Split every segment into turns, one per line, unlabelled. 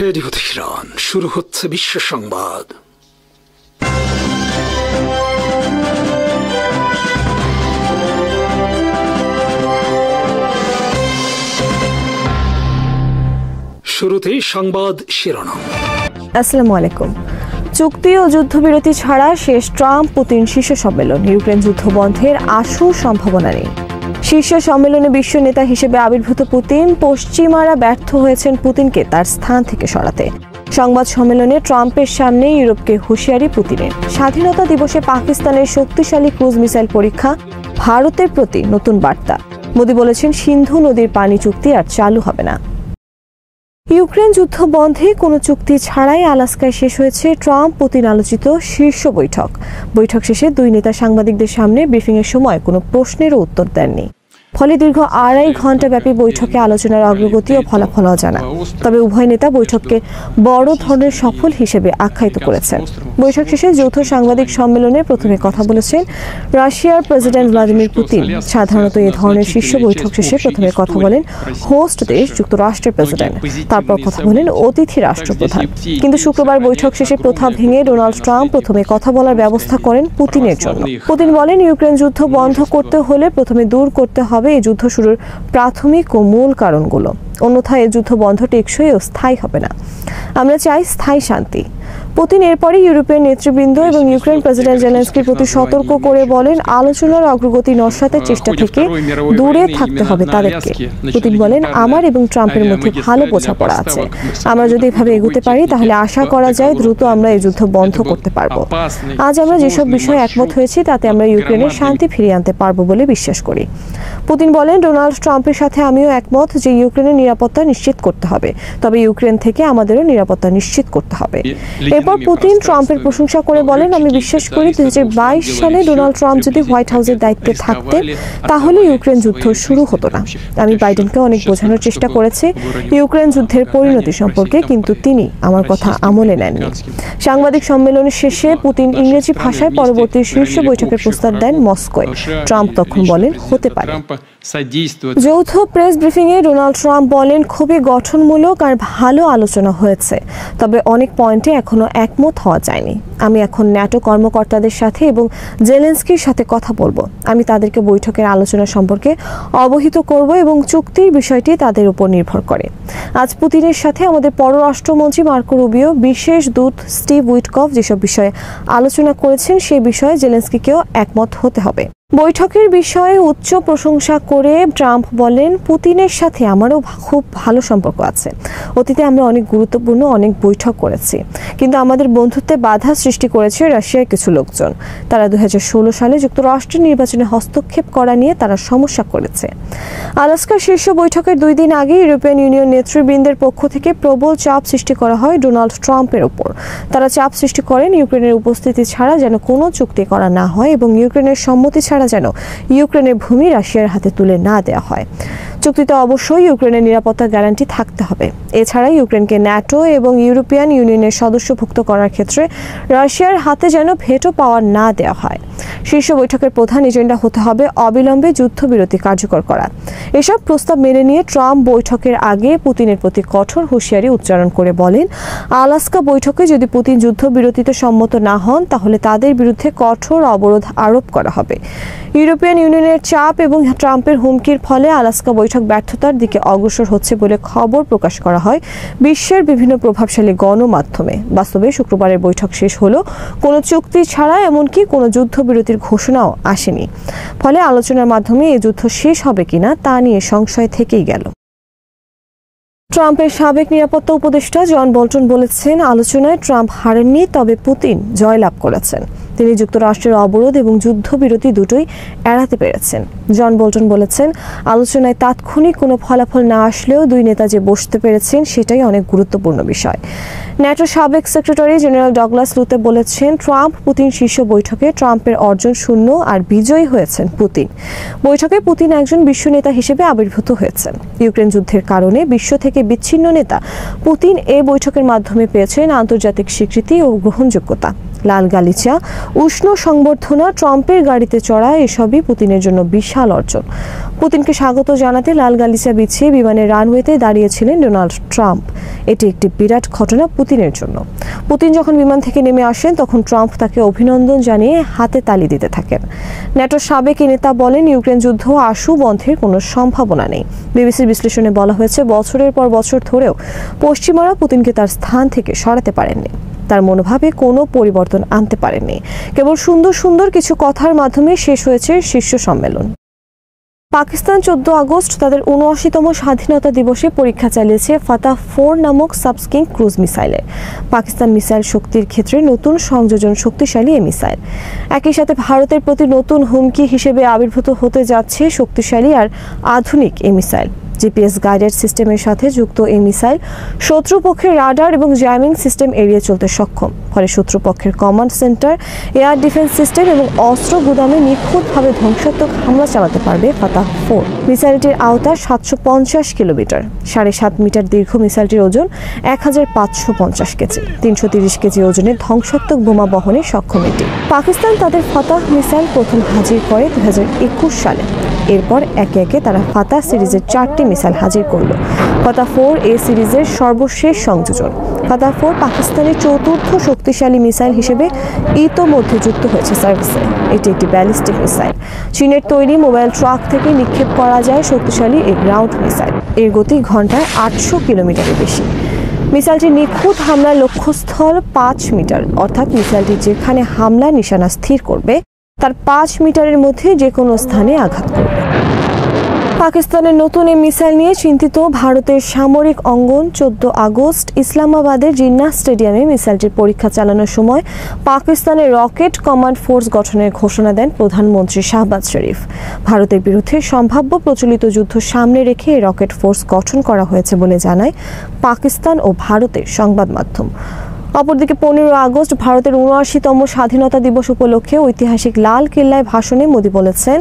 Radio Tehran, শুরু হচ্ছে বিশ্ব সংবাদ। শুরুতেই সংবাদ শিরোনাম।
আসসালামু আলাইকুম। চুক্তি ও যুদ্ধবিরতি ছাড়া শেষ ট্রাম্প পুতিন শীর্ষ সম্মেলন, ইউক্রেন যুদ্ধ বন্ধের আশু সম্ভাবনা নেই। শীর্ষ সম্মেলনে বিশ্ব নেতা হিসেবে আবির্ভূত পুতিন, পশ্চিমারা ব্যর্থ হয়েছেন পুতিনকে তার স্থান থেকে সরাতে। সংবাদ সম্মেলনে ট্রাম্পের সামনে ইউরোপকে হুঁশিয়ারি পুতিনের। স্বাধীনতা দিবসে পাকিস্তানের শক্তিশালী ক্রুজ মিসাইল পরীক্ষা, ভারতের প্রতি নতুন বার্তা। মোদি বলেছেন, সিন্ধু নদীর পানি চুক্তি আর চালু হবে না। ইউক্রেন যুদ্ধ বন্ধে কোনো চুক্তি ছাড়াই আলাস্কায় শেষ হয়েছে ট্রাম্প পুতিন আলোচিত শীর্ষ বৈঠক। বৈঠক শেষে দুই নেতা সাংবাদিকদের সামনে ব্রিফিংয়ের সময় কোনো প্রশ্নেরও উত্তর দেননি। ফলে দীর্ঘ 2.5 ঘণ্টা ব্যাপী বৈঠকে আলোচনার অগ্রগতি ও ফলাফল অজানা। তবে উভয় নেতা বৈঠককে বড় ধরনের সফল হিসেবে আখ্যায়িত করেছেন। বৈঠক শেষে যৌথ সাংবাদিক সম্মেলনে প্রথমে কথা বলেছেন রাশিয়ার প্রেসিডেন্ট ভ্লাদিমির পুতিন। সাধারণত এ ধরনের শীর্ষ বৈঠক শেষে প্রথমে কথা বলেন হোস্ট দেশ যুক্তরাষ্ট্রের প্রেসিডেন্ট, তারপর কথা বলেন অতিথি রাষ্ট্রপ্রধান। কিন্তু শুক্রবার বৈঠক শেষে প্রথা ভেঙে ডোনাল্ড ট্রাম্প প্রথমে কথা বলার ব্যবস্থা করেন পুতিনের জন্য। পুতিন বলেন, ইউক্রেন যুদ্ধ বন্ধ করতে হলে প্রথমে দূর করতে হবে এই যুদ্ধ শুরুর প্রাথমিক ও মূল কারণগুলো, অন্যথায় এই যুদ্ধ বন্ধ টেকসই ও স্থায়ী হবে না। আমরা চাই স্থায়ী শান্তি। পুতিন এরপরই ইউরোপীয় নেতৃবৃন্দ এবং ইউক্রেন প্রেসিডেন্ট জেলেনস্কির প্রতি সতর্ক করে বলেন, আলোচনার অগ্রগতি নস্যাতের চেষ্টা থেকে দূরে থাকতে হবে তাদেরকে। পুতিন বলেন, আমার এবং ট্রাম্পের মধ্যে ভালো বোঝাপড়া আছে। আমরা যদি এভাবে এগোতে পারি তাহলে আশা করা যায় দ্রুত আমরা এই যুদ্ধ বন্ধ করতে পারব। আজ আমরা যেসব বিষয়ে একমত হয়েছি তাতে আমরা ইউক্রেনের শান্তি ফিরিয়ে আনতে পারব বলে বিশ্বাস করি। পুতিন বলেন, ডোনাল্ড ট্রাম্পের সাথে আমিও একমত যে ইউক্রেনের নিরাপত্তা নিশ্চিত করতে হবে, তবে ইউক্রেন থেকে আমাদেরও নিরাপত্তা নিশ্চিত করতে হবে। এরপর পুতিন ট্রাম্পের প্রশংসা করে বলেন, আমি বিশ্বাস করি 2022 সালে ডোনাল্ড ট্রাম্প যদি হোয়াইট হাউসের দায়িত্বে থাকতেন তাহলে ইউক্রেন যুদ্ধ শুরু হতো না। আমি বাইডেনকে অনেক বোঝানোর চেষ্টা করেছি ইউক্রেন যুদ্ধের পরিণতি সম্পর্কে, কিন্তু তিনি আমার কথা আমলে নেননি। সাংবাদিক সম্মেলনের শেষে পুতিন ইংরেজি ভাষায় পরবর্তী শীর্ষ বৈঠকের প্রস্তাব দেন মস্কোয়। ট্রাম্প তখন বলেন, হতে পারে। যৌথ প্রেস ব্রিফিংয়ে ডোনাল্ড ট্রাম্প বলেন, খুবই গঠনমূলক আর ভালো আলোচনা হয়েছে, তবে অনেক পয়েন্টে এখনো একমত হওয়া যায়নি। আমি এখন ন্যাটো কর্মকর্তাদের সাথে এবং জেলেনস্কির সাথে কথা বলবো। আমি তাদেরকে বৈঠকের আলোচনা সম্পর্কে অবহিত করব এবং চুক্তির বিষয়টি তাদের উপর নির্ভর করে। আজ পুতিনের সাথে আমাদের পররাষ্ট্রমন্ত্রী মার্কো রুবিও, বিশেষ দূত স্টিভ উইটকফ যেসব বিষয়ে আলোচনা করেছেন সেই বিষয়ে জেলেনস্কিকেও একমত হতে হবে। বৈঠকের বিষয়ে উচ্চ প্রশংসা করে ট্রাম্প বলেন, পুতিনের সাথে আমারও খুব ভালো সম্পর্ক আছে। অতীতে আমরা অনেক গুরুত্বপূর্ণ অনেক বৈঠক করেছি, কিন্তু আমাদের বন্ধুত্বে বাধা সৃষ্টি করেছে রাশিয়ার কিছু লোকজন। তারা 2016 সালে যুক্তরাষ্ট্রের নির্বাচনে হস্তক্ষেপ করা নিয়ে তারা সমস্যা করেছে। আলাস্কার শীর্ষ বৈঠকের 2 দিন আগে ইউরোপিয়ান ইউনিয়ন নেতৃবৃন্দের পক্ষ থেকে প্রবল চাপ সৃষ্টি করা হয় ডোনাল্ড ট্রাম্পের উপর। তারা চাপ সৃষ্টি করেন ইউক্রেনের উপস্থিতি ছাড়া যেন কোনো চুক্তি করা না হয় এবং ইউক্রেনের সম্মতি ছাড়া যেন ইউক্রেনের ভূমি রাশিয়ার হাতে তুলে না দেওয়া হয়। চুক্তিতে অবশ্যই ইউক্রেনের নিরাপত্তা গ্যারান্টি থাকতে হবে। এছাড়া ইউক্রেনকে ন্যাটো এবং ইউরোপিয়ান ইউনিয়নের সদস্যভুক্ত করার ক্ষেত্রে রাশিয়ার হাতে যেন ভেটো পাওয়ার না দেওয়া হয়। শীর্ষ বৈঠকের প্রধান এজেন্ডা হতে হবে অবিলম্বে যুদ্ধবিরতি কার্যকর করা। এসব প্রস্তাব মেনে নিয়ে ট্রাম্প বৈঠকের আগে পুতিনের প্রতি কঠোর হুঁশিয়ারি উচ্চারণ করে বলেন, আলাস্কা বৈঠকে যদি পুতিন যুদ্ধবিরতিতে সম্মত না হন তাহলে তাদের বিরুদ্ধে কঠোর অবরোধ আরোপ করা হবে। ইউরোপিয়ান ইউনিয়নের চাপ এবং ট্রাম্পের হুমকির ফলে আলাস্কা বৈঠক ব্যর্থতার দিকে অগ্রসর হচ্ছে বলে খবর প্রকাশ করা হয় বিশ্বের বিভিন্ন প্রভাবশালী গণমাধ্যমে। বাস্তবে শুক্রবারের বৈঠক শেষ হলো কোনো চুক্তি ছাড়া, এমনকি কোনো যুদ্ধবিরতির ঘোষণাও আসেনি। ফলে আলোচনার মাধ্যমে এই যুদ্ধ শেষ হবে কিনা তা নিয়ে সংশয় থেকেই গেল। ট্রাম্পের সাবেক নিরাপত্তা উপদেষ্টা জন বোল্টন বলেছেন, আলোচনায় ট্রাম্প হারেননি, তবে পুতিন জয়লাভ করেছেন। তিনি যুক্তরাষ্ট্রের অবরোধ এবং যুদ্ধবিরতি দুটোই এড়াতে পেরেছেন। জন বোল্টন বলেছেন, আলোচনায় তাৎক্ষণিক কোনো ফলাফল না আসলেও দুই নেতা যে বসতে পেরেছেন সেটাই অনেক গুরুত্বপূর্ণ বিষয়। ন্যাটো সাবেক সেক্রেটারি জেনারেল ডগলাস লুতে বলেছেন, ট্রাম্প পুতিন শীর্ষ বৈঠকে ট্রাম্পের অর্জন শূন্য আর বিজয়ী হয়েছেন পুতিন। বৈঠকে পুতিন একজন বিশ্ব নেতা হিসেবে আবির্ভূত হয়েছেন। ইউক্রেন যুদ্ধের কারণে বিশ্ব থেকে বিচ্ছিন্ন নেতা পুতিন এই বৈঠকের মাধ্যমে পেয়েছেন আন্তর্জাতিক স্বীকৃতি ও গ্রহণযোগ্যতা। লাল গালিচা, উষ্ণ সংবর্ধনা, ট্রাম্পের গাড়িতে চড়া, এসবই পুতিনের জন্য বিশাল অর্জন। পুতিনকে স্বাগত জানাতে লাল গালিচা বিছিয়ে বিমানের রানওয়েতে দাঁড়িয়েছিলেন ডোনাল্ড ট্রাম্প। এটি একটি বিরাট ঘটনা পুতিনের জন্য। পুতিন যখন বিমান থেকে নেমে আসেন তখন ট্রাম্প তাকে অভিনন্দন জানিয়ে হাতে তালি দিতে থাকেন। ন্যাটোর সাবেক নেতা বলেন, ইউক্রেন যুদ্ধ আশু বন্ধের কোনো সম্ভাবনা নেই। বিবিসির বিশ্লেষণে বলা হয়েছে, বছরের পর বছর ধরেও পশ্চিমারা পুতিনকে তার স্থান থেকে সরাতে পারেননি, তার মনোভাবে কোনো পরিবর্তন আনতে পারেননি। কেবল সুন্দর সুন্দর কিছু কথার মাধ্যমে শেষ হয়েছে শীর্ষ সম্মেলন। পাকিস্তান 14 আগস্ট তাদের 79তম স্বাধীনতা দিবসে পরীক্ষা চালিয়েছে ফাতাহ 4 নামক সাবস্কিং ক্রুজ মিসাইলের। পাকিস্তান মিসাইল শক্তির ক্ষেত্রে নতুন সংযোজন শক্তিশালী এই মিসাইল। একই সাথে ভারতের প্রতি নতুন হুমকি হিসেবে আবির্ভূত হতে যাচ্ছে শক্তিশালী আর আধুনিক এই মিসাইল। জিপিএস গাইডেড সিস্টেমের সাথে যুক্ত এই মিসাইল শত্রুপক্ষের রাডার এবং জ্যামিং সিস্টেম এড়িয়ে চলতে সক্ষম। ফলে শত্রুপক্ষের command centre, air defence system এবং অস্ত্র গুদামে নিখুঁতভাবে ধ্বংসাত্মক হামলা চালাতে পারবে ফাতাহ 4। মিসাইলটির আওতা 750 কিলোমিটার। 7.5 মিটার দীর্ঘ মিসাইলটির ওজন 1550 কেজি। 330 কেজি ওজনের ধ্বংসাত্মক বোমা বহনে সক্ষম এটি। পাকিস্তান তাদের ফাতাহ মিসাইল প্রথম হাজির করে 2021 সালে। এরপর একে একে তারা ফাতাহ সিরিজের 4টি মিসাইল হাজির করল। ফাতাহ 4 এ সিরিজের সর্বশেষ সংযোজন। ফাতাহ 4 পাকিস্তানের চতুর্থ শক্তিশালী মিসাইল হিসেবে ইতোমধ্যে যুক্ত হয়েছে সার্ভিসে। এটি একটি ব্যালিস্টিক মিসাইল। চীনের তৈরি মোবাইল ট্রাক থেকে নিক্ষেপ করা যায় শক্তিশালী এই গ্রাউন্ড মিসাইল। এর গতি ঘন্টায় 800 কিলোমিটারের বেশি। মিসাইলটির নিখুঁত হামলার লক্ষ্যস্থল 5 মিটার, অর্থাৎ মিসাইলটি যেখানে হামলা নিশানা স্থির করবে তার 5 মিটারের মধ্যে যে কোনো স্থানে আঘাত করবে। পাকিস্তানের নতুন এই মিসাইল নিয়ে চিন্তিত ভারতের সামরিক অঙ্গন। 14 আগস্ট ইসলামাবাদের জিন্নাহ স্টেডিয়ামে মিসাইলটির পরীক্ষা চালানোর সময় পাকিস্তানের রকেট কমান্ড ফোর্স গঠনের ঘোষণা দেন প্রধানমন্ত্রী শাহবাজ শরীফ। ভারতের বিরুদ্ধে সম্ভাব্য প্রচলিত যুদ্ধ সামনে রেখে এই রকেট ফোর্স গঠন করা হয়েছে বলে জানায় পাকিস্তান ও ভারতের সংবাদ মাধ্যম। অপরদিকে 15 আগস্ট ভারতের 79তম স্বাধীনতা দিবস উপলক্ষে ঐতিহাসিক লাল কেল্লায় ভাষণে মোদি বলেছেন,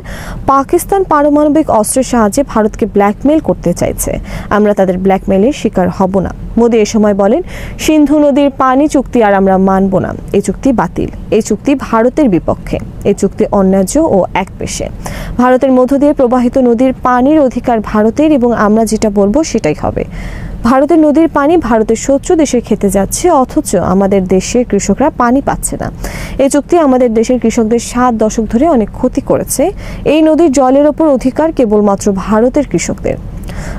পাকিস্তান পারমাণবিক অস্ত্রের সাহায্যে ভারতকে ব্ল্যাকমেইল করতে চাইছে, আমরা তাদের ব্ল্যাকমেইলের শিকার হব না। মোদি এ সময় বলেন, সিন্ধু নদীর পানি চুক্তি আর আমরা মানব না। এই চুক্তি বাতিল। এই চুক্তি ভারতের বিপক্ষে। এই চুক্তি অন্যায্য ও একপেশে। ভারতের মধ্য দিয়ে প্রবাহিত নদীর পানির অধিকার ভারতের এবং আমরা যেটা বলবো সেটাই হবে। ভারতের নদীর পানি ভারতের শত্রু দেশে খেতে যাচ্ছে, অথচ আমাদের দেশের কৃষকরা পানি পাচ্ছে না। এই চুক্তি আমাদের দেশের কৃষকদের 7 দশক ধরে অনেক ক্ষতি করেছে। এই নদীর জলের ওপর অধিকার কেবলমাত্র ভারতের কৃষকদের।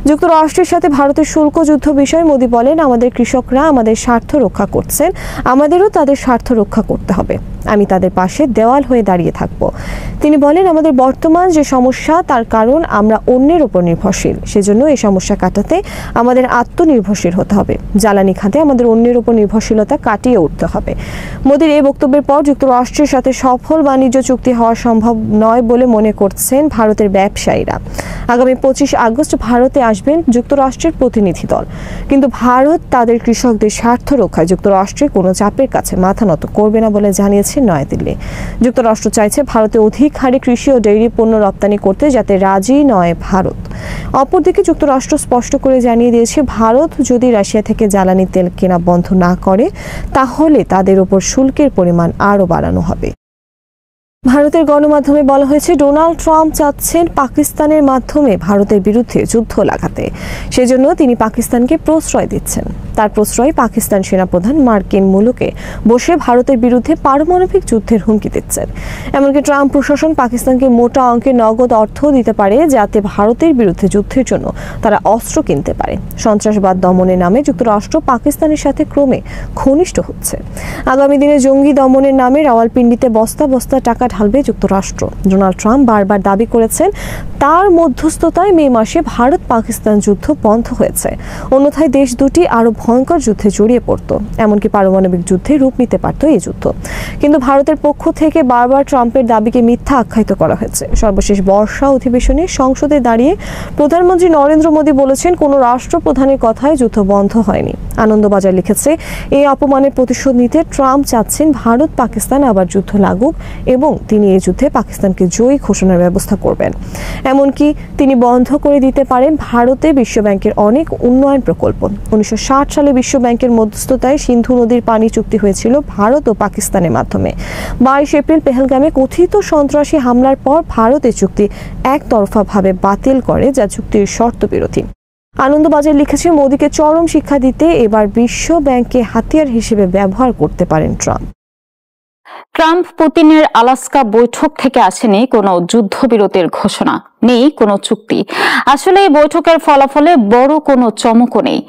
যুক্তরাষ্ট্রের সাথে ভারতের শুল্ক যুদ্ধ বিষয়ে মোদি বলেন, আমাদের কৃষকরা আমাদের স্বার্থ রক্ষা করছেন, আমাদেরও তাদের স্বার্থ রক্ষা করতে হবে। আমি তাদের পাশে দেওয়াল হয়ে দাঁড়িয়ে থাকব। তিনি বলেন, আমাদের বর্তমান যে সমস্যা তার কারণ আমরা অন্যের উপর নির্ভরশীল। সেজন্য এই সমস্যা কাটাতে আমাদের আত্মনির্ভরশীল হতে হবে। জ্বালানি খাতে আমাদের অন্যের উপর নির্ভরশীলতা কাটিয়ে উঠতে হবে। মোদির এই বক্তব্যের পর যুক্তরাষ্ট্রের সাথে সফল বাণিজ্য চুক্তি হওয়া সম্ভব নয় বলে মনে করছেন ভারতের ব্যবসায়ীরা। আগামী 25 আগস্ট ভারতে আসবেন যুক্তরাষ্ট্রের প্রতিনিধি দল, কিন্তু ভারত তাদের কৃষকদের স্বার্থ রক্ষায় যুক্তরাষ্ট্রের কোনো চাপের কাছে মাথা নত করবে না বলে জানিয়েছে নয়াদিল্লি। যুক্তরাষ্ট্র চাইছে ভারতে অধিক হারে কৃষি ও ডেইরি পণ্য রপ্তানি করতে, যাতে রাজি নয় ভারত। অপরদিকে যুক্তরাষ্ট্র স্পষ্ট করে জানিয়ে দিয়েছে, ভারত যদি রাশিয়া থেকে জ্বালানি তেল কেনা বন্ধ না করে তাহলে তাদের উপর শুল্কের পরিমাণ আরও বাড়ানো হবে। ভারতের গণমাধ্যমে বলা হয়েছে, ডোনাল্ড ট্রাম্প চাচ্ছেন পাকিস্তানের মাধ্যমে ভারতের বিরুদ্ধে যুদ্ধ লাগাতে। সেজন্য তিনি পাকিস্তানকে প্রশ্রয় দিচ্ছেন। তার প্রশ্রয় পাকিস্তান সেনাপ্রধান মার্কিন মুলুকে বসে ভারতের বিরুদ্ধে পারমাণবিক যুদ্ধের হুমকি দিচ্ছেন। এমনকি ট্রাম্প প্রশাসন পাকিস্তানকে মোটা অঙ্কের নগদ অর্থ দিতে পারে, যাতে ভারতের বিরুদ্ধে যুদ্ধের জন্য তারা অস্ত্র কিনতে পারে। সন্ত্রাসবাদ দমনের নামে যুক্তরাষ্ট্র পাকিস্তানের সাথে ক্রমে ঘনিষ্ঠ হচ্ছে। আগামী দিনে জঙ্গি দমনের নামে রাওয়ালপিন্ডিতে বস্তা বস্তা টাকা ঢালবে যুক্তরাষ্ট্র। ডোনাল্ড ট্রাম্প বারবার দাবি করেছেন, তার মধ্যস্থতায় মে মাসে ভারত পাকিস্তান যুদ্ধ বন্ধ হয়েছে, অন্যথায় দেশ দুটি আরো ভয়ঙ্কর যুদ্ধে জড়িয়ে পড়ত, এমনকি পারমাণবিক যুদ্ধে রূপ নিতে পারত এই যুদ্ধ। কিন্তু ভারতের পক্ষ থেকে বারবার ট্রাম্পের দাবিকে মিথ্যা আখ্যায়িত করা হয়েছে। সর্বশেষ বর্ষা অধিবেশনে সংসদে দাঁড়িয়ে প্রধানমন্ত্রী নরেন্দ্র মোদী বলেছেন, কোনো রাষ্ট্রপ্রধানের কথায় যুদ্ধ বন্ধ হয়নি। আনন্দবাজার লিখেছে, এই অপমানের প্রতিশোধ নিতে ট্রাম্প চাচ্ছেন ভারত পাকিস্তান আবার যুদ্ধ লাগুক এবং তিনি এই যুদ্ধে পাকিস্তানকে জয়ী ঘোষণার ব্যবস্থা করবেন। এমনকি তিনি বন্ধ করে দিতে পারেন ভারতে বিশ্বব্যাংকের অনেক উন্নয়ন প্রকল্প। 1960 সালে বিশ্বব্যাংকের মধ্যস্থতায় সিন্ধু নদীর পানি চুক্তি হয়েছিল ভারত ও পাকিস্তানের মাধ্যমে। 22 এপ্রিল পেহেলগামে কথিত সন্ত্রাসী হামলার পর ভারত এই চুক্তি একতরফাভাবে বাতিল করে, যা চুক্তির শর্ত বিরোধী। আনন্দবাজার লিখেছে, মোদিকে চরম শিক্ষা দিতে এবার বিশ্ব ব্যাংককে হাতিয়ার হিসেবে ব্যবহার করতে পারেন ট্রাম্প।
ট্রাম্প পুতিনের আলাস্কা বৈঠক থেকে আসেনি কোনো যুদ্ধবিরতির ঘোষণা, নেই কোনো চুক্তি। আসলে এই বৈঠকের ফলাফলে বড় কোনো চমকও নেই।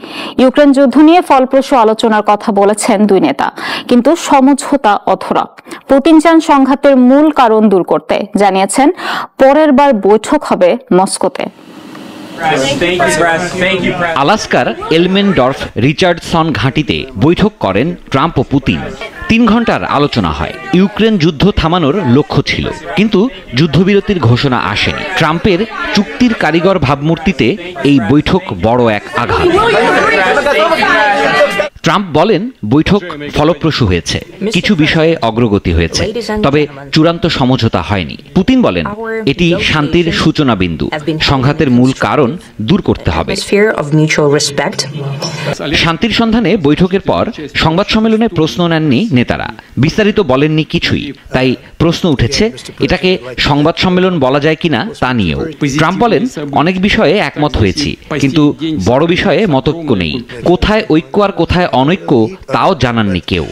ইউক্রেন যুদ্ধ নিয়ে ফলপ্রসূ আলোচনার কথা বলেছেন দুই নেতা, কিন্তু সমঝোতা অধরা। পুতিন চান সংঘাতের মূল কারণ দূর করতে, জানিয়েছেন পরের বার বৈঠক হবে মস্কোতে।
আলাস্কার এলমেনডর্ফ রিচার্ডসন ঘাঁটিতে বৈঠক করেন ট্রাম্প ও পুতিন। 3 ঘন্টার আলোচনা হয়। ইউক্রেন যুদ্ধ থামানোর লক্ষ্য ছিল, কিন্তু যুদ্ধবিরতির ঘোষণা আসেনি। ট্রাম্পের চুক্তির কারিগর ভাবমূর্তিতে এই বৈঠক বড় এক আঘাত। ট্রাম্প বলেন বৈঠক ফলপ্রসূ হয়েছে, কিছু বিষয়ে অগ্রগতি হয়েছে, তবে চূড়ান্ত সমঝোতা হয়নি। পুতিন বলেন এটি শান্তির সূচনা বিন্দু, সংঘাতের মূল কারণ দূর করতে হবে। শান্তির সন্ধানে বৈঠকের পর সংবাদ সম্মেলনে প্রশ্ন নেননি নেতারা, বিস্তারিত বলেননি কিছুই। তাই প্রশ্ন উঠেছে এটাকে সংবাদ সম্মেলন বলা যায় কিনা তা নিয়েও। ট্রাম্প বলেন অনেক বিষয়ে একমত হয়েছি, কিন্তু বড় বিষয়ে মতৈক্য নেই। কোথায় ঐক্য আর কোথায় অনৈক্য তাও জানাননি কেউ।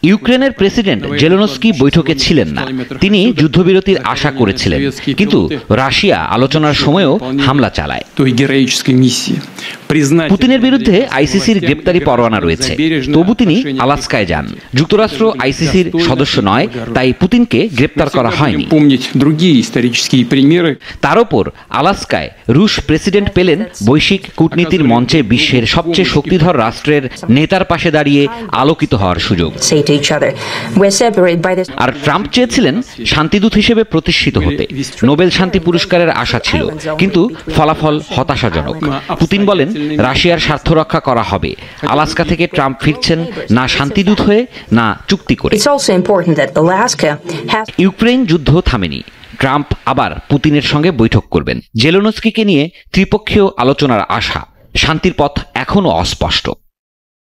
ইউক্রেনের প্রেসিডেন্ট জেলেনস্কি বৈঠকে ছিলেন না। তিনি যুদ্ধবিরতির আশা করেছিলেন, কিন্তু রাশিয়া আলোচনার সময়ও হামলা চালায়। পুতিনের বিরুদ্ধে আইসিসির গ্রেপ্তারি পরোয়ানা রয়েছে, তবু তিনি আলাস্কায় যান। যুক্তরাষ্ট্র আইসিসির সদস্য নয়, তাই পুতিনকে গ্রেপ্তার করা হয়নি। তার উপর আলাস্কায় রুশ প্রেসিডেন্ট পেলেন বৈশ্বিক কূটনীতির মঞ্চে বিশ্বের সবচেয়ে শক্তিধর রাষ্ট্রের নেতার পাশে দাঁড়িয়ে আলোকিত হওয়ার সুযোগ। আর ট্রাম্প চেয়েছিলেন শান্তিদূত হিসেবে প্রতিষ্ঠিত হতে। নোবেল শান্তি পুরস্কারের আশা ছিল, কিন্তু ফলাফল হতাশাজনক। পুতিন বলেন রাশিয়ার স্বার্থ রক্ষা করা হবে। আলাস্কা থেকে ট্রাম্প ফিরছেন না শান্তিদূত হয়ে, না চুক্তি করে। ইউক্রেন যুদ্ধ থামেনি। ট্রাম্প আবার পুতিনের সঙ্গে বৈঠক করবেন। জেলেনস্কিকে নিয়ে ত্রিপক্ষীয় আলোচনার আশা। শান্তির পথ এখনো অস্পষ্ট।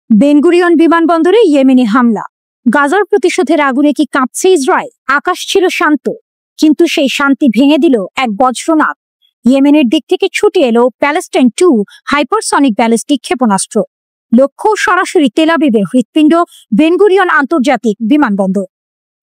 বেনগুরিয়ন বিমানবন্দরে ইয়েমেনি হামলা, গাজার প্রতিশোধের আগুনে কি কাঁপছে ইসরায়েল? আকাশ ছিল শান্ত, কিন্তু সেই শান্তি ভেঙে দিল এক বজ্রনাদ। ইয়েমেনের দিক থেকে ছুটে এলো প্যালেস্টাইন 2 হাইপারসনিক ব্যালিস্টিক ক্ষেপণাস্ত্র। লক্ষ্য সরাসরি তেল আবিবের হৃৎপিণ্ড বেনগুরিয়ন আন্তর্জাতিক বিমানবন্দর।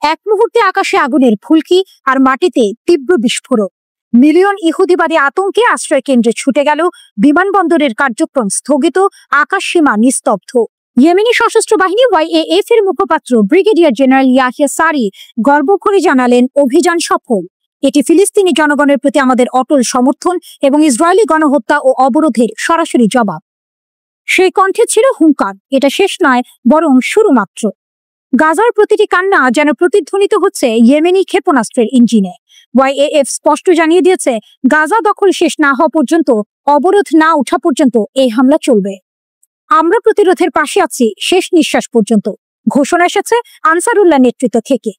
এক মুহূর্তে আকাশে আগুনের ফুলকি আর মাটিতে তীব্র বিস্ফোরণ। মিলিয়ন ইহুদিবাদী আতঙ্কে আশ্রয় কেন্দ্রে ছুটে গেল। বিমানবন্দরের কার্যক্রম স্থগিত, আকাশ সীমা নিস্তব্ধ। ইয়েমেনি সশস্ত্র বাহিনী YAF এর মুখপাত্র ব্রিগেডিয়ার জেনারেল ইয়াহিয়া সারি গর্ব করে জানালেন অভিযান সফল। এটি ফিলিস্তিনি জনগণের প্রতি আমাদের অটল সমর্থন এবং ইসরায়েলি গণহত্যা ও অবরোধের সরাসরি জবাব। সেই কণ্ঠে ছিল হুঙ্কার, এটা শেষ নয়, বরং শুরু মাত্র। গাজার প্রতিটি কান্না যেন প্রতিধ্বনিত হচ্ছে ইয়েমেনি ক্ষেপণাস্ত্রের ইঞ্জিনে। YAF স্পষ্ট জানিয়ে দিয়েছে, গাজা দখল শেষ না হওয়া পর্যন্ত, অবরোধ না ওঠা পর্যন্ত এই হামলা চলবে। আমরা প্রতিরোধের পাশে আছি শেষ নিঃশ্বাস পর্যন্ত, ঘোষণা এসেছে আনসারুল্লাহ নেতৃত্ব থেকে।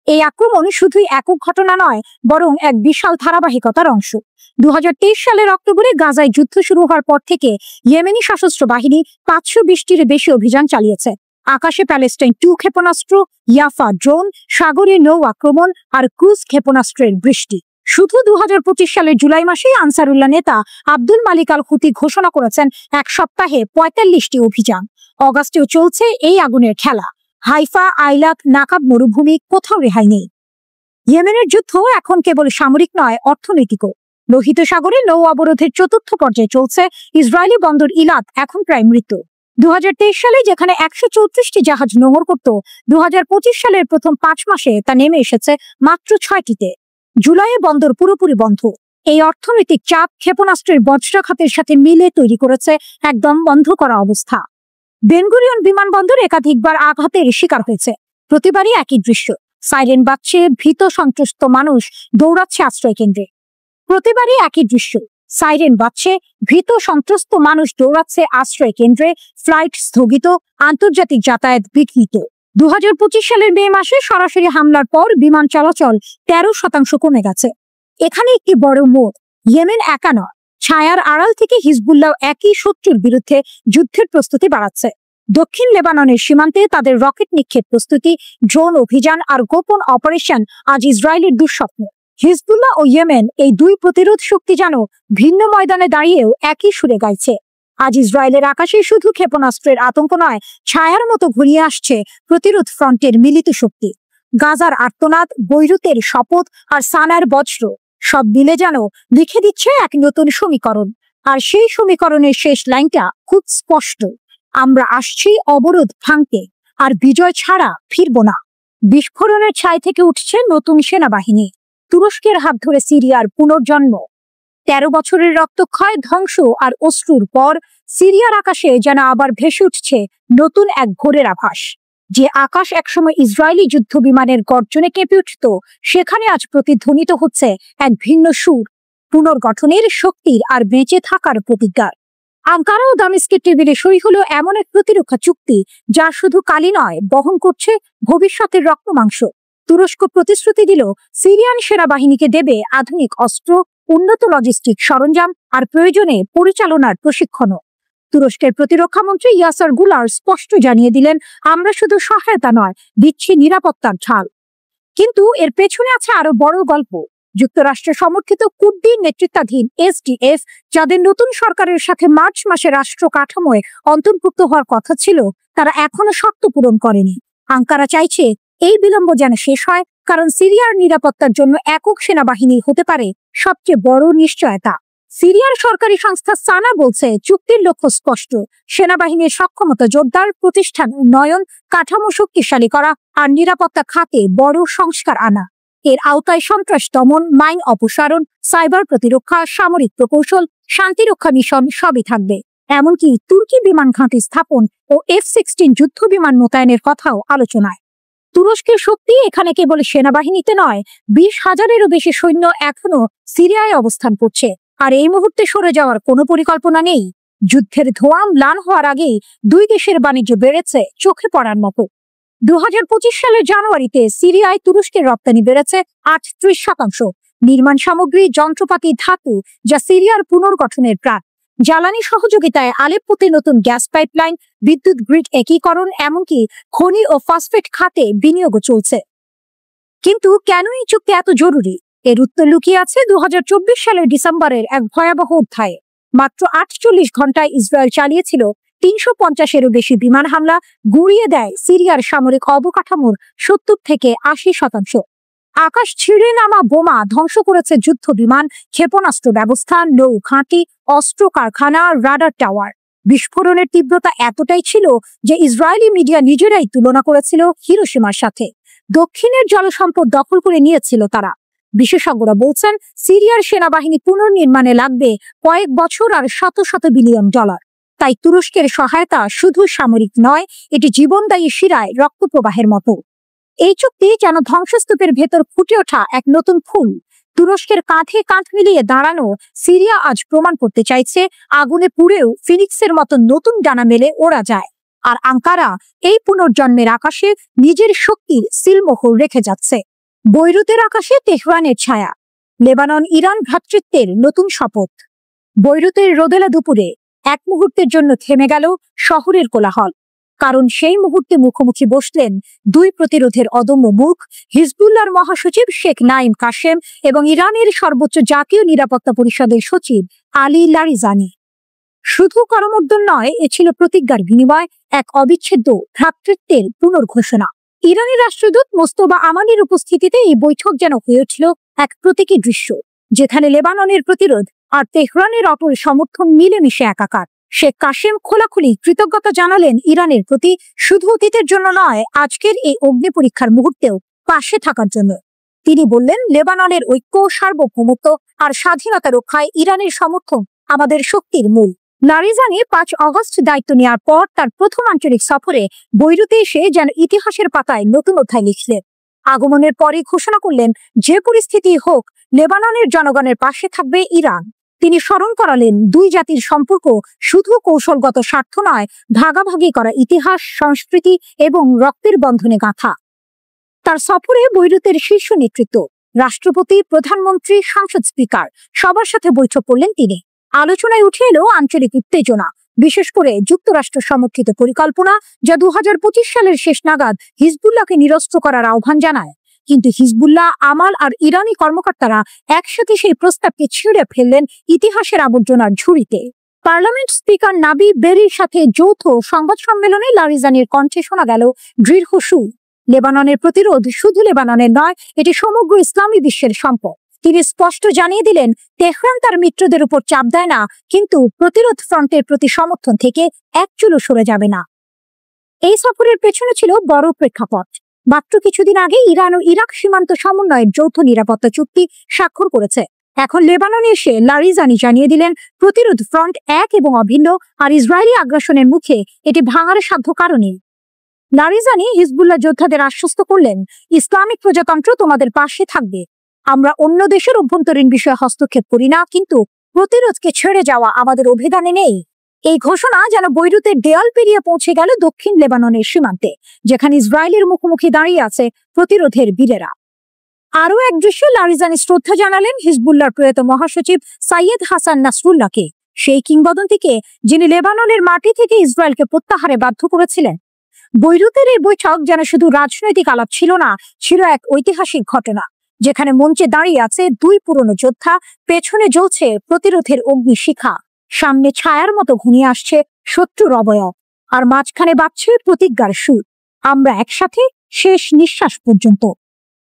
এই আক্রমণ শুধুই একক ঘটনা নয়, বরং এক বিশাল ধারাবাহিকতার অংশ। 2023 সালের অক্টোবরে গাজায় যুদ্ধ শুরু হওয়ার পর থেকে ইয়েমেনি সশস্ত্র বাহিনী 520টির বেশি অভিযান চালিয়েছে। আকাশে প্যালেস্টাইন 2 ক্ষেপণাস্ত্র, ইয়াফা ড্রোন, সাগরে নৌ আক্রমণ আর ক্রুজ ক্ষেপণাস্ত্রের বৃষ্টি। শুধু 2025 সালের জুলাই মাসেই আনসারুল্লাহ নেতা আব্দুল মালিক আল হুতি ঘোষণা করেছেন 1 সপ্তাহে 45টি অভিযান। অগাস্টেও চলছে এই আগুনের খেলা। হাইফা, আইলাক, নাকাব মরুভূমি, কোথাও রেহাই নেই। ইয়েমেনের যুদ্ধ এখন কেবল সামরিক নয়, অর্থনৈতিকও। লোহিত সাগরে নৌ অবরোধের 4র্থ পর্যায়ে চলছে। ইসরায়েলি বন্দর ইলাত এখন প্রায় মৃত। 2023 সালে যেখানে 134টি জাহাজ নোঙর করত, 2025 সালের প্রথম 5 মাসে তা নেমে এসেছে মাত্র 6টিতে। জুলাইয়ে বন্দর পুরোপুরি বন্ধ। এই অর্থনৈতিক চাপ ক্ষেপণাস্ত্রের বজ্রাঘাতের সাথে মিলে তৈরি করেছে একদম বন্ধ করা অবস্থা। বেনগুরিয়ন বিমানবন্দর একাধিকবার আঘাতের শিকার হয়েছে। প্রতিবারই একই দৃশ্য, সাইরেন বাজছে, ভীত সন্ত্রস্ত মানুষ দৌড়াচ্ছে আশ্রয় কেন্দ্রে। প্রতিবারই একই দৃশ্য, সাইরেন বাজছে, ভীত সন্ত্রস্ত মানুষ দৌড়াচ্ছে আশ্রয় কেন্দ্রে। ফ্লাইট স্থগিত, আন্তর্জাতিক যাতায়াত বিঘ্নিত। 2025 সালের মে মাসে সরাসরি হামলার পর বিমান চলাচল 13% কমে গেছে। এখানে একটি বড় মোড়। ইয়েমেন একা নয়, ছায়ার আড়াল থেকে হিজবুল্লাহ একই শত্রুর বিরুদ্ধে যুদ্ধের প্রস্তুতি বাড়াচ্ছে। দক্ষিণ লেবাননের সীমান্তে তাদের রকেট নিক্ষেপ প্রস্তুতি, ড্রোন অভিযান আর গোপন অপারেশন আজ ইসরায়েলের দুঃস্বপ্ন। হিজবুল্লাহ ও ইয়েমেন, এই দুই প্রতিরোধ শক্তি যেন ভিন্ন ময়দানে দাঁড়িয়েও একই সুরে গাইছে। আজ ইসরায়েলের আকাশে শুধু ক্ষেপণাস্ত্রের আতঙ্ক নয়, ছায়ার মতো ঘুরিয়ে আসছে প্রতিরোধ ফ্রন্টের মিলিত শক্তি। গাজার আর্তনাদ, বৈরুতের শপথ আর সানার বজ্র সব মিলে যেন লিখে দিচ্ছে এক নতুন সমীকরণ। আর সেই সমীকরণের শেষ লাইনটা খুব স্পষ্ট: আমরা আসছি অবরোধ ভাঙতে, আর বিজয় ছাড়া ফিরব না। বিস্ফোরণের ছাই থেকে উঠছে নতুন সেনাবাহিনী, তুরস্কের হাত ধরে সিরিয়ার পুনর্জন্ম। 13 বছরের রক্তক্ষয়, ধ্বংস আর অশ্রুর পর সিরিয়ার আকাশে যেন আবার ভেসে উঠছে নতুন এক ভোরের আভাস। যে আকাশ একসময় ইসরায়েলি যুদ্ধ বিমানের গর্জনে কেঁপে উঠত, সেখানে আজ প্রতিধ্বনিত হচ্ছে এক ভিন্ন সুর, পুনর্গঠনের, শক্তির আর বেঁচে থাকার প্রতিজ্ঞার। আঙ্কারা ও দামেস্কের টেবিলে সই হলো এমন এক প্রতিরক্ষা চুক্তি যা শুধু কালি নয়, বহন করছে ভবিষ্যতের রক্তমাংস। তুরস্ক প্রতিশ্রুতি দিল সিরিয়ান সেনাবাহিনীকে দেবে আধুনিক অস্ত্র, উন্নত লজিস্টিক সরঞ্জাম আর প্রয়োজনে পরিচালনার প্রশিক্ষণও। তুরস্কের প্রতিরক্ষা মন্ত্রী ইয়াসার গুলার স্পষ্ট জানিয়ে দিলেন, আমরা শুধু সহায়তা নয়, দিচ্ছি নিরাপত্তার ঢাল। কিন্তু এর পেছনে আছে আরো বড় গল্প। যুক্তরাষ্ট্র সমর্থিত কুর্দি নেতৃত্বাধীন এসডিএফ, যাদের নতুন সরকারের সাথে মার্চ মাসে রাষ্ট্র কাঠামোয় অন্তর্ভুক্ত হওয়ার কথা ছিল, তারা এখনো শর্ত পূরণ করেনি। আঙ্কারা চাইছে এই বিলম্ব যেন শেষ হয়, কারণ সিরিয়ার নিরাপত্তার জন্য একক সেনাবাহিনী হতে পারে সবচেয়ে বড় নিশ্চয়তা। সিরিয়ার সরকারি সংস্থা সানা বলছে, চুক্তির লক্ষ্য স্পষ্ট: সেনাবাহিনীর সক্ষমতা জোরদার, প্রতিষ্ঠান উন্নয়ন, কাঠামো শক্তিশালী করা আর নিরাপত্তা খাতে বড় সংস্কার আনা। এর আওতায় সন্ত্রাস দমন, মাইন অপসারণ, সাইবার প্রতিরক্ষা, সামরিক প্রকৌশল, শান্তিরক্ষা মিশন সবই থাকবে। এমনকি তুর্কি বিমান ঘাঁটি স্থাপন ও F-16 যুদ্ধ বিমান মোতায়েনের কথাও আলোচনায়। তুরস্কের শক্তি এখানে কেবল সেনাবাহিনীতে নয়, 20,000-এরও বেশি সৈন্য এখনো সিরিয়ায় অবস্থান করছে, আর এই মুহূর্তে সরে যাওয়ার কোনো পরিকল্পনা নেই। যুদ্ধের ধোঁয়া ম্লান হওয়ার আগেই দুই দেশের বাণিজ্য বেড়েছে চোখে পড়ার মতো। 2025 সালের জানুয়ারিতে সিরিয়ায় তুরস্কের রপ্তানি বেড়েছে 38%। নির্মাণ সামগ্রী, যন্ত্রপাতি, ধাতু, যা সিরিয়ার পুনর্গঠনের প্রাণ। জ্বালানি সহযোগিতায় আলেপ্পোতে নতুন গ্যাস পাইপলাইন, বিদ্যুৎ গ্রিড একীকরণ, এমনকি খনি ও ফসফেট খাতে বিনিয়োগও চলছে। কিন্তু কেন এই চুক্তি এত জরুরি? এর উত্তর লুকিয়ে আছে 2024 সালের ডিসেম্বরের এক ভয়াবহ অধ্যায়ে। মাত্র 48 ঘন্টায় ইসরায়েল চালিয়েছিল 350-এরও বেশি বিমান হামলা, গুঁড়িয়ে দেয় সিরিয়ার সামরিক অবকাঠামোর 70 থেকে 80%। আকাশ ছিঁড়ে নামা বোমা ধ্বংস করেছে যুদ্ধ বিমান, ক্ষেপণাস্ত্র ব্যবস্থা, নৌ ঘাঁটি, অস্ত্র কারখানা, রাডার টাওয়ার। বিস্ফোরণের তীব্রতা এতটাই ছিল যে ইসরায়েলি মিডিয়া নিজেরাই তুলনা করেছিল হিরোশিমার সাথে। দক্ষিণের জলসম্পদ দখল করে নিয়েছিল তারা। বিশেষজ্ঞরা বলছেন, সিরিয়ার সেনাবাহিনী পুনর্নির্মাণে লাগবে কয়েক বছর আর শত শত বিলিয়ন ডলার। তাই তুরস্কের সহায়তা শুধু সামরিক নয়, এটি জীবনদায়ী শিরায় রক্তপ্রবাহের মতো। এই চুক্তি যেন ধ্বংসস্তূপের ভেতর ফুটে ওঠা এক নতুন ফুল। তুরস্কের কাঁধে কাঁধ মিলিয়ে দাঁড়ানো সিরিয়া আজ প্রমাণ করতে চাইছে, আগুনে পুড়েও ফিনিক্সের মতো নতুন ডানা মেলে ওড়া যায়। আর আঙ্কারা এই পুনর্জন্মের আকাশে নিজের শক্তির সিলমোহর রেখে যাচ্ছে। বৈরুতের আকাশে তেহরানের ছায়া, লেবানন ইরান ভ্রাতৃত্বের নতুন শপথ। বৈরুতের রোদেলা দুপুরে এক মুহূর্তের জন্য থেমে গেল শহরের কোলাহল, কারণ সেই মুহূর্তে মুখোমুখি বসলেন দুই প্রতিরোধের অদম্য মুখ, হিজবুল্লাহর মহাসচিব শেখ নাইম কাশেম এবং ইরানের সর্বোচ্চ জাতীয় নিরাপত্তা পরিষদের সচিব আলী লারিজানি। শুধু করমর্দন নয়, এ ছিল প্রতিজ্ঞার বিনিময়, এক অবিচ্ছেদ্য ভ্রাতৃত্বের পুনর্ঘোষণা। ইরানের রাষ্ট্রদূত মোস্তফা আমানির উপস্থিতিতে এই বৈঠক যেন হয়ে উঠল এক প্রতীকী দৃশ্য, যেখানে লেবাননের প্রতিরোধ আর তেহরানের অটল সমর্থন মিলেমিশে একাকার। শেখ কাশেম খোলাখুলি কৃতজ্ঞতা জানালেন ইরানের প্রতি, শুধু অতীতের জন্য নয়, আজকের এই অগ্নি পরীক্ষার মুহূর্তেও পাশে থাকার জন্য। তিনি বললেন, লেবাননের ঐক্য, সার্বভৌমত্ব আর স্বাধীনতা রক্ষায় ইরানের সমর্থন আমাদের শক্তির মূল। লারিজানি 5 আগস্ট দায়িত্ব নেওয়ার পর তার প্রথম আঞ্চলিক সফরে বৈরুতে এসে যেন ইতিহাসের পাতায় নতুন অধ্যায় লিখলেন। আগমনের পরে ঘোষণা করলেন, যে পরিস্থিতি হোক, লেবাননের জনগণের পাশে থাকবে ইরান। তিনি স্মরণ করালেন, দুই জাতির সম্পর্ক শুধু কৌশলগত স্বার্থ নয়, ভাগাভাগি করা ইতিহাস, সংস্কৃতি এবং রক্তের বন্ধনে গাঁথা। তার সফরে বৈরুতের শীর্ষ নেতৃত্ব, রাষ্ট্রপতি, প্রধানমন্ত্রী, সংসদ স্পিকার সবার সাথে বৈঠক করলেন তিনি। আলোচনায় উঠে এলো আঞ্চলিক উত্তেজনা, বিশেষ করে যুক্তরাষ্ট্র সমর্থিত পরিকল্পনা, যা 2025 সালের শেষ নাগাদ হিজবুল্লাহকে নিরস্ত্র করার আহ্বান জানায়। কিন্তু হিজবুল্লাহ, আমাল আর ইরানি কর্মকর্তারা একসাথে সেই প্রস্তাবকে ছিঁড়ে ফেললেন ইতিহাসের আবর্জনার ঝুড়িতে। পার্লামেন্ট স্পিকার নাবি বেরির সাথে যৌথ সংবাদ সম্মেলনে লারিজানির কণ্ঠে শোনা গেল দৃঢ় সুর। লেবাননের প্রতিরোধ শুধু লেবাননের নয়, এটি সমগ্র ইসলামী বিশ্বের সম্পদ। তিনি স্পষ্ট জানিয়ে দিলেন, তেহরান তার মিত্রদের উপর চাপ দেয় না, কিন্তু প্রতিরোধ ফ্রন্টের প্রতি সমর্থন থেকে এক চুলও সরে যাবে না। এই সফরের পেছনে ছিল বড় প্রেক্ষাপট। মাত্র কিছুদিন আগে ইরান ও ইরাক সীমান্ত সমন্বয়ের যৌথ নিরাপত্তা চুক্তি স্বাক্ষর করেছে। এখন লেবাননে এসে লারিজানি জানিয়ে দিলেন, প্রতিরোধ ফ্রন্ট এক এবং অভিন্ন, আর ইসরায়েলি আগ্রাসনের মুখে এটি ভাঙার সাধ্য কারণে। লারিজানি হিজবুল্লাহ যোদ্ধাদের আশ্বস্ত করলেন, ইসলামিক প্রজাতন্ত্র তোমাদের পাশে থাকবে। আমরা অন্য দেশের অভ্যন্তরীণ বিষয়ে হস্তক্ষেপ করি না, কিন্তু প্রতিরোধকে ছেড়ে যাওয়া আমাদের অভিধানে নেই। এই ঘোষণা যেন বৈরুতের দেয়াল পেরিয়ে পৌঁছে গেল দক্ষিণ লেবাননের সীমান্তে, যেখানে ইসরায়েলের মুখোমুখি দাঁড়িয়ে আছে প্রতিরোধের বীরেরা। আরও এক দৃশ্যে লারিজানি শ্রদ্ধা জানালেন হিজবুল্লাহর প্রয়াত মহাসচিব সাইয়েদ হাসান নাসরুল্লাহকে, সেই কিংবদন্তিকে যিনি লেবাননের মাটি থেকে ইসরায়েলকে প্রত্যাহারে বাধ্য করেছিলেন। বৈরুতের এই বৈঠক যেন শুধু রাজনৈতিক আলাপ ছিল না, ছিল এক ঐতিহাসিক ঘটনা, যেখানে মঞ্চে দাঁড়িয়ে আছে দুই পুরনো যোদ্ধা, পেছনে জ্বলছে প্রতিরোধের অগ্নিশিখা, সামনে ছায়ার মতো ঘনিয়ে আসছে শত্রুর অবয়ব, আর মাঝখানে বাজছে প্রতিজ্ঞার সুর, আমরা একসাথে শেষ নিঃশ্বাস পর্যন্ত।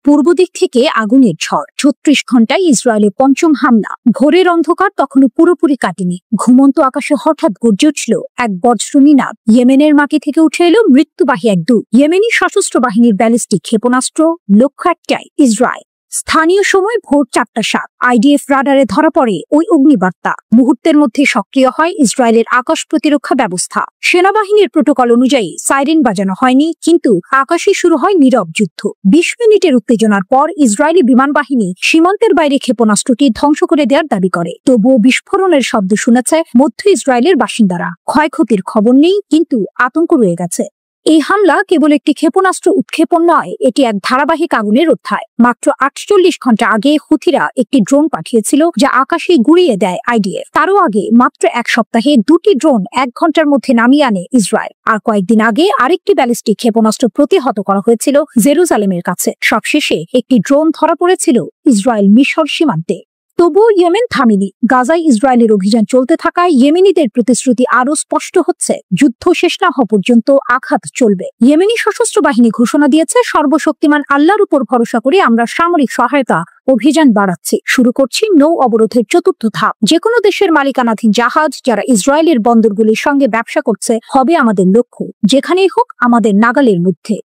পূর্ব দিক থেকে আগুনের ঝড়, ৩৬ ঘন্টায় ইসরায়েলের পঞ্চম হামলা। ভোরের অন্ধকার তখনও পুরোপুরি কাটেনি। ঘুমন্ত আকাশে হঠাৎ গর্জে উঠল এক বজ্রনিনাদ। ইয়েমেনের মাটি থেকে উঠে এলো মৃত্যুবাহী এক দূত। ইয়েমেনি সশস্ত্র বাহিনীর ব্যালিস্টিক ক্ষেপণাস্ত্র, লক্ষ্য একটাই, ইসরায়েল। স্থানীয় সময় ভোর ৪টা ৭ আইডিএফ রাডারে ধরা পড়ে ওই অগ্নিবার্তা। মুহূর্তের মধ্যে সক্রিয় হয় ইসরায়েলের আকাশ প্রতিরক্ষা ব্যবস্থা। সেনাবাহিনীর প্রোটোকল অনুযায়ী সাইরেন বাজানো হয়নি, কিন্তু আকাশে শুরু হয় নীরব যুদ্ধ। ২০ মিনিটের উত্তেজনার পর ইসরায়েলি বিমান বাহিনী সীমান্তের বাইরে ক্ষেপণাস্ত্রটি ধ্বংস করে দেওয়ার দাবি করে। তবুও বিস্ফোরণের শব্দ শুনেছে মধ্য ইসরায়েলের বাসিন্দারা। ক্ষয়ক্ষতির খবর নেই, কিন্তু আতঙ্ক রয়ে গেছে। এই হামলা কেবল একটি ক্ষেপণাস্ত্র উৎক্ষেপণ নয়, এটি এক ধারাবাহিক আগুনের অধ্যায়। মাত্র ৪৮ ঘন্টা আগে হুথিরা একটি ড্রোন পাঠিয়েছিল, যা আকাশে গুড়িয়ে দেয় আইডিএফ। তারও আগে মাত্র এক সপ্তাহে ২টি ড্রোন ১ ঘন্টার মধ্যে নামিয়ে আনে ইসরায়েল। আর কয়েকদিন আগে আরেকটি ব্যালিস্টিক ক্ষেপণাস্ত্র প্রতিহত করা হয়েছিল জেরুজালেমের কাছে। সবশেষে একটি ড্রোন ধরা পড়েছিল ইসরায়েল মিশর সীমান্তে। তবুও ইয়েমেন থামেনি। গাজায় ইসরায়েলের অভিযান চলতে থাকায় ইয়েমেনিদের প্রতিশ্রুতি আরো স্পষ্ট হচ্ছে, যুদ্ধ শেষ না হওয়া পর্যন্ত আঘাত চলবে। ইয়েমেনি সশস্ত্র বাহিনী ঘোষণা দিয়েছে, সর্বশক্তিমান আল্লাহর উপর ভরসা করে আমরা সামরিক সহায়তা অভিযান বাড়াচ্ছি। শুরু করছি নৌ অবরোধের ৪র্থ ধাপ। যে কোনো দেশের মালিকানাধীন জাহাজ যারা ইসরায়েলের বন্দরগুলির সঙ্গে ব্যবসা করছে হবে আমাদের লক্ষ্য, যেখানেই হোক আমাদের নাগালের মধ্যে।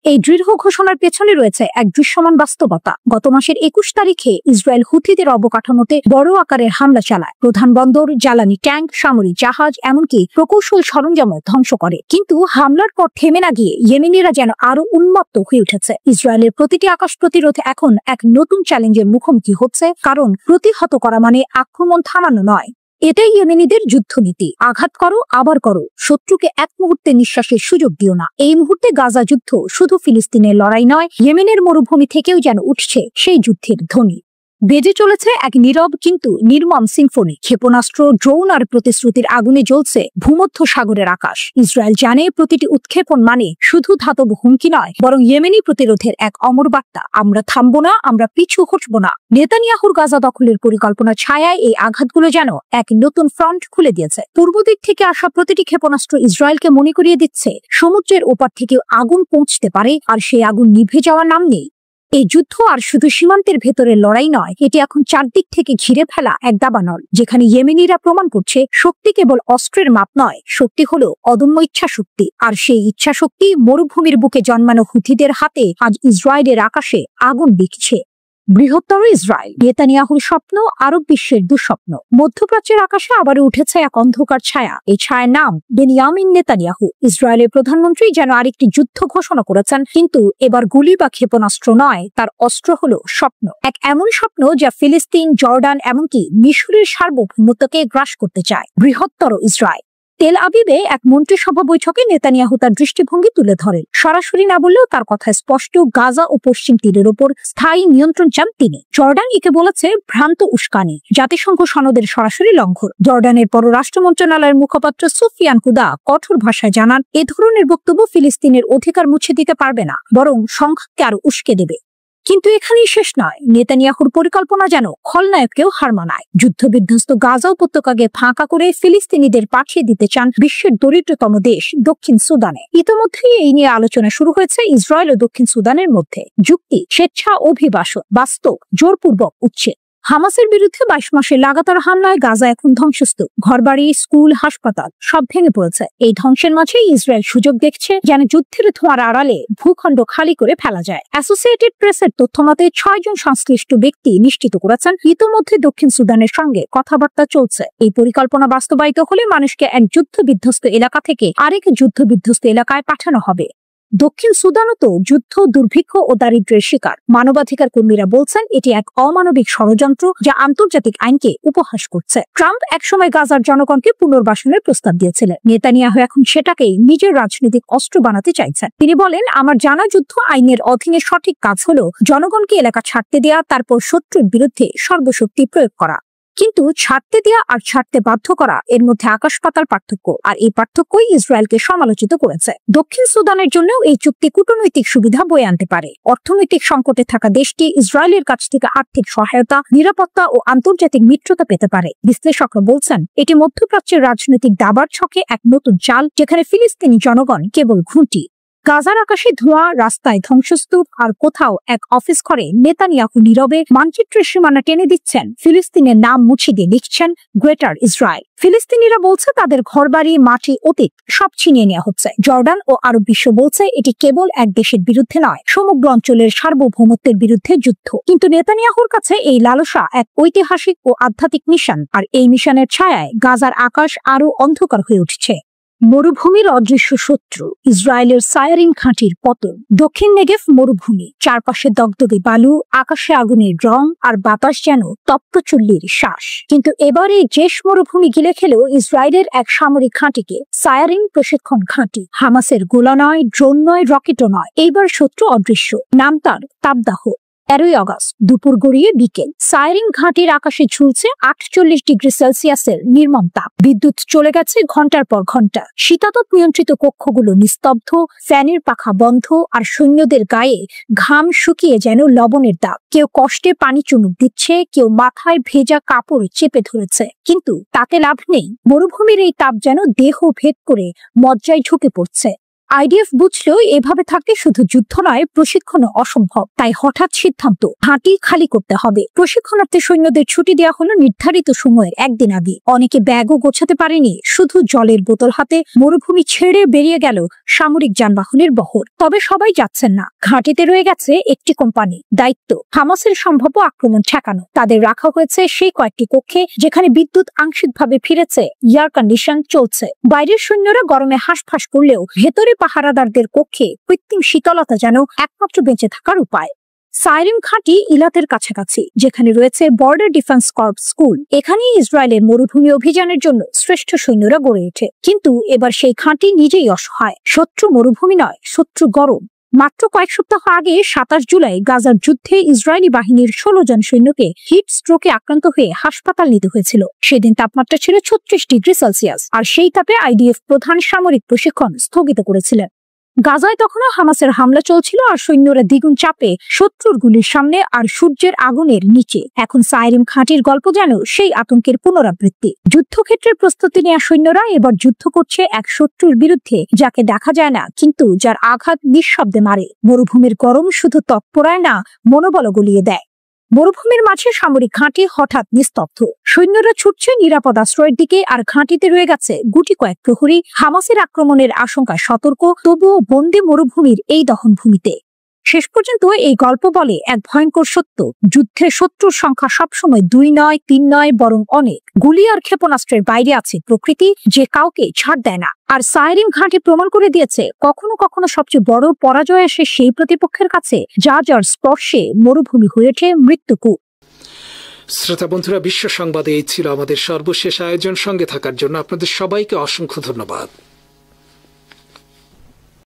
এই দৃঢ় ঘোষণার পেছনে রয়েছে এক দৃশ্যমান বাস্তবতা। গত মাসের ২১ তারিখে ইসরায়েল হুথিদের অবকাঠামোতে বড় আকারের হামলা চালায়। প্রধান বন্দর, জ্বালানি ট্যাঙ্ক, সামরিক জাহাজ, এমনকি প্রকৌশল সরঞ্জামও ধ্বংস করে। কিন্তু হামলার পর থেমে না গিয়ে ইয়েমেনিরা যেন আরো উন্মত্ত হয়ে উঠেছে। ইসরায়েলের প্রতিটি আকাশ প্রতিরোধ এখন এক নতুন চ্যালেঞ্জের মুখোমুখি হচ্ছে, কারণ প্রতিহত করা মানে আক্রমণ থামানো নয়। এটাই ইয়েমেনিদের যুদ্ধনীতি। আঘাত করো, আবার করো, শত্রুকে এক মুহূর্তে নিঃশ্বাসের সুযোগ দিও না। এই মুহূর্তে গাজা যুদ্ধ শুধু ফিলিস্তিনের লড়াই নয়, ইয়েমেনের মরুভূমি থেকেও যেন উঠছে সেই যুদ্ধের ধ্বনি। বেজে চলেছে এক নীরব কিন্তু নির্মম সিম্ফনি। ক্ষেপণাস্ত্র, ড্রোন আর প্রতিশ্রুতির আগুনে জ্বলছে ভূমধ্য সাগরের আকাশ। ইসরায়েল জানে প্রতিটি উৎক্ষেপণ মানে শুধু ধাতব হুমকি নয়, বরং ইয়েমেনি প্রতিরোধের এক অমর বার্তা। আমরা থামবো না, আমরা পিছু হটবো না। নেতানিয়াহুর গাজা দখলের পরিকল্পনা ছায়ায় এই আঘাতগুলো যেন এক নতুন ফ্রন্ট খুলে দিয়েছে। পূর্ব দিক থেকে আসা প্রতিটি ক্ষেপণাস্ত্র ইসরায়েলকে মনে করিয়ে দিচ্ছে সমুদ্রের ওপার থেকে আগুন পৌঁছতে পারে, আর সেই আগুন নিভে যাওয়ার নাম নেই। এই যুদ্ধ আর শুধু সীমান্তের ভেতরের লড়াই নয়, এটি এখন চারদিক থেকে ঘিরে ফেলা এক দাবানল, যেখানে ইয়েমেনিরা প্রমাণ করছে শক্তি কেবল অস্ত্রের মাপ নয়, শক্তি হলো অদম্য ইচ্ছা শক্তি। আর সেই ইচ্ছা শক্তি মরুভূমির বুকে জন্মানো হুথিদের হাতে আজ ইসরায়েলের আকাশে আগুন বিকছে। বৃহত্তর ইসরায়েল, নেতানিয়াহুর স্বপ্ন, আরব বিশ্বের দুঃস্বপ্ন। মধ্যপ্রাচ্যের আকাশে আবারও উঠেছে এক অন্ধকার ছায়া। এই ছায়ার নাম বেনিয়ামিন নেতানিয়াহু। ইসরায়েলের প্রধানমন্ত্রী যেন আরেকটি যুদ্ধ ঘোষণা করেছেন, কিন্তু এবার গুলি বা ক্ষেপণাস্ত্র নয়, তার অস্ত্র হলো স্বপ্ন। এক এমন স্বপ্ন যা ফিলিস্তিন, জর্ডান, এমনকি মিশরের সার্বভৌমত্বকে গ্রাস করতে চায়। বৃহত্তর ইসরায়েল। তেল আবিবে এক মন্ত্রিসভা বৈঠকে নেতানিয়াহু তার দৃষ্টিভঙ্গি তুলে ধরেন। সরাসরি না বললেও তার কথায় স্পষ্ট, গাজা ও পশ্চিম তীরের ওপর স্থায়ী নিয়ন্ত্রণ চান তিনি। জর্ডান একে বলেছে ভ্রান্ত উস্কানি, জাতিসংঘ সনদের সরাসরি লঙ্ঘন। জর্ডানের পররাষ্ট্র মন্ত্রণালয়ের মুখপাত্র সুফিয়ান কুদা কঠোর ভাষায় জানান, এ ধরনের বক্তব্য ফিলিস্তিনের অধিকার মুছে দিতে পারবে না, বরং সংখ্যাকে আরো উস্কে দেবে। কিন্তু এখানেই শেষ নয়, নেতানিয়াহুর পরিকল্পনা যেন খলনায়ককেও হার মানায়। যুদ্ধবিধ্বস্ত গাজা উপত্যকাকে ফাঁকা করে ফিলিস্তিনিদের পাঠিয়ে দিতে চান বিশ্বের দরিদ্রতম দেশ দক্ষিণ সুদানে। ইতোমধ্যেই এই নিয়ে আলোচনা শুরু হয়েছে ইসরায়েল ও দক্ষিণ সুদানের মধ্যে। যুক্তি, স্বেচ্ছা অভিবাসন, বাস্তব জোরপূর্বক উচ্ছেদ। হামাসের বিরুদ্ধে 22 মাসের লাগাতার হামলায় গাজা এখন ধ্বংসস্তূপ। ঘরবাড়ি, স্কুল, হাসপাতাল সব ভেঙে পড়েছে। এই ধ্বংসের মাঝে ইসরায়েল সুযোগ দেখছে যেন যুদ্ধের ধোঁয়ার আড়ালে ভূখণ্ড খালি করে ফেলা যায়। অ্যাসোসিয়েটেড প্রেসের তথ্যমতে 6 জন সংশ্লিষ্ট ব্যক্তি নিশ্চিত করেছেন ইতোমধ্যে দক্ষিণ সুদানের সঙ্গে কথাবার্তা চলছে। এই পরিকল্পনা বাস্তবায়িত হলে মানুষকে এক যুদ্ধবিধ্বস্ত এলাকা থেকে আরেক যুদ্ধবিধ্বস্ত এলাকায় পাঠানো হবে। দক্ষিণ সুদানও তো যুদ্ধ, দুর্ভিক্ষ ও দারিদ্র্যের শিকার। মানবাধিকার কর্মীরা বলছেন এটি এক অমানবিক ষড়যন্ত্র যা আন্তর্জাতিক আইনকে উপহাস করছে। ট্রাম্প একসময় গাজার জনগণকে পুনর্বাসনের প্রস্তাব দিয়েছিলেন। নেতানিয়াহু এখন সেটাকেই নিজের রাজনৈতিক অস্ত্র বানাতে চাইছেন। তিনি বলেন, আমার জানা যুদ্ধ আইনের অধীনে সঠিক কাজ হলো জনগণকে এলাকা ছাড়তে দেয়া, তারপর শত্রুর বিরুদ্ধে সর্বশক্তি প্রয়োগ করা। কিন্তু ছাড়তে দেয়া আর ছাড়তে বাধ্য করা এর মধ্যে আকাশ পাতাল পার্থক্য, আর এই পার্থক্যই ইসরায়েলকে সমালোচিত করেছে। দক্ষিণ সুদানের জন্যও এই চুক্তি কূটনৈতিক সুবিধা বয়ে আনতে পারে। অর্থনৈতিক সংকটে থাকা দেশটি ইসরায়েলের কাছ থেকে আর্থিক সহায়তা, নিরাপত্তা ও আন্তর্জাতিক মিত্রতা পেতে পারে। বিশ্লেষকরা বলছেন এটি মধ্যপ্রাচ্যের রাজনৈতিক দাবার ছকে এক নতুন চাল, যেখানে ফিলিস্তিনি জনগণ কেবল ঘুঁটি। গাজার আকাশে ধোঁয়া, রাস্তায় ধ্বংসস্তূপ, আর কোথাও এক অফিস ঘরে নেতানিয়াহু নীরবে মানচিত্রের সীমানা টেনে দিচ্ছেন, ফিলিস্তিনের নাম মুছে দিয়ে লিখছেন গ্রেটার ইসরায়েল। ফিলিস্তিনিরা বলছে তাদের ঘরবাড়ি, মাটি, অতীত সব ছিনিয়ে নেওয়া হচ্ছে। জর্ডান ও আরব বিশ্ব বলছে এটি কেবল এক দেশের বিরুদ্ধে নয়, সমগ্র অঞ্চলের সার্বভৌমত্বের বিরুদ্ধে যুদ্ধ। কিন্তু নেতানিয়াহুর কাছে এই লালসা এক ঐতিহাসিক ও আধ্যাত্মিক মিশন, আর এই মিশনের ছায়ায় গাজার আকাশ আরো অন্ধকার হয়ে উঠছে। মরুভূমির অদৃশ্য শত্রু, ইসরায়েলের সায়ারিন ঘাঁটির পতন। দক্ষিণ নেগেভ মরুভূমি, চারপাশে দগদগে বালু, আকাশে আগুনের রং, আর বাতাস যেন তপ্ত চুল্লির শ্বাস। কিন্তু এবার এই জেশ মরুভূমি গিলে খেলেও ইসরায়েলের এক সামরিক ঘাঁটিকে, সায়ারিন প্রশিক্ষণ ঘাঁটি। হামাসের গোলা নয়, ড্রোন নয়, রকেটও নয়, এইবার শত্রু অদৃশ্য। নাম তার তাবদাহ। 13 আগস্ট দুপুর গড়িয়ে বিকেল, সায়ারিন ঘাঁটির আকাশে ঝুলছে 48 ডিগ্রি সেলসিয়াসের নির্মম তাপ। বিদ্যুৎ চলে গেছে ঘন্টার পর ঘন্টা। শীতাতপ নিয়ন্ত্রিত কক্ষগুলো নিস্তব্ধ, ফ্যানের পাখা বন্ধ, আর সৈন্যদের গায়ে ঘাম শুকিয়ে যেন লবণের দাগ। কেউ কষ্টে পানি চুমুক দিচ্ছে, কেউ মাথায় ভেজা কাপড় চেপে ধরেছে। কিন্তু তাতে লাভ নেই। মরুভূমির এই তাপ যেন দেহ ভেদ করে মজ্জায় ঢুকে পড়ছে। আইডিএফ বুঝলেও এভাবে থাকতে শুধু যুদ্ধ নয়, প্রশিক্ষণও অসম্ভব। তাই হঠাৎ সিদ্ধান্ত, ঘাঁটি খালি করতে হবে। প্রশিক্ষণার্থী সৈন্যদের ছুটি দেওয়া হলো নির্ধারিত সময়ের একদিন আগে। অনেকে ব্যাগও গোছাতে পারেনি, শুধু জলের বোতল হাতে মরুভূমি ছেড়ে বেরিয়ে গেল সামরিক যানবাহনের বহর। তবে সবাই যাচ্ছেন না। ঘাঁটিতে রয়ে গেছে একটি কোম্পানি, দায়িত্ব হামাসের সম্ভাব্য আক্রমণ ঠেকানো। তাদের রাখা হয়েছে সেই কয়েকটি কক্ষে যেখানে বিদ্যুৎ আংশিকভাবে ফিরেছে, এয়ার কন্ডিশন চলছে। বাইরের সৈন্যরা গরমে হাঁসফাঁস করলেও ভেতরে পাহারাদারদের কক্ষে কৃত্রিম শীতলতা যেন একমাত্র বেঁচে থাকার উপায়। সায়ারিন ঘাঁটি ইলাতের কাছাকাছি, যেখানে রয়েছে বর্ডার ডিফেন্স কর্পস স্কুল। এখানেই ইসরায়েলের মরুভূমি অভিযানের জন্য শ্রেষ্ঠ সৈন্যরা গড়ে ওঠে। কিন্তু এবার সেই ঘাঁটি নিজেই অসহায়। শত্রু মরুভূমি নয়, শত্রু গরম। মাত্র কয়েক সপ্তাহ আগে 27 জুলাই গাজার যুদ্ধে ইসরায়েলি বাহিনীর 16 জন সৈন্যকে হিট স্ট্রোকে আক্রান্ত হয়ে হাসপাতাল নিতে হয়েছিল। সেদিন তাপমাত্রা ছিল 36 ডিগ্রি সেলসিয়াস, আর সেই তাপে আইডিএফ প্রধান সামরিক প্রশিক্ষণ স্থগিত করেছিলেন। গাজায় তখনও হামাসের হামলা চলছিল, আর সৈন্যরা দ্বিগুণ চাপে শত্রুর গুলির সামনে আর সূর্যের আগুনের নিচে। এখন সায়ারিন ঘাঁটির গল্প যেন সেই আতঙ্কের পুনরাবৃত্তি। যুদ্ধক্ষেত্রের প্রস্তুতি নেওয়া সৈন্যরা এবার যুদ্ধ করছে এক শত্রুর বিরুদ্ধে যাকে দেখা যায় না, কিন্তু যার আঘাত নিঃশব্দে মারে। মরুভূমির গরম শুধু ত্বক পোড়ায় না, মনোবল গলিয়ে দেয়। মরুভূমির মাঝে সামরিক ঘাঁটি হঠাৎ নিস্তব্ধ। সৈন্যরা ছুটছে নিরাপদ আশ্রয়ের দিকে, আর ঘাঁটিতে রয়ে গেছে গুটি কয়েক প্রহরী। হামাসের আক্রমণের আশঙ্কায় সতর্ক, তবুও বন্দী মরুভূমির এই দহনভূমিতে। শেষ পর্যন্ত এই গল্প বলে এক ভয়ঙ্কর সত্য, যুদ্ধে শত্রুর সংখ্যা সবসময় 2 নয়, 3 নয়, বরং অনেক। গুলি আর ক্ষেপণাস্ত্রের বাইরে আছে প্রকৃতি, যে কাউকে ছাড় দেয় না। আর সায়ারিন ঘাঁটি প্রমাণ করে দিয়েছে, কখনো কখনো সবচেয়ে বড় পরাজয় আসে সেই প্রতিপক্ষের কাছে যার স্পর্শে মরুভূমি হয়ে ওঠে মৃত্যুকূপ।
শ্রোতা বন্ধুরা, বিশ্ব সংবাদে এই ছিল আমাদের সর্বশেষ আয়োজন। সঙ্গে থাকার জন্য আপনাদের সবাইকে অসংখ্য ধন্যবাদ।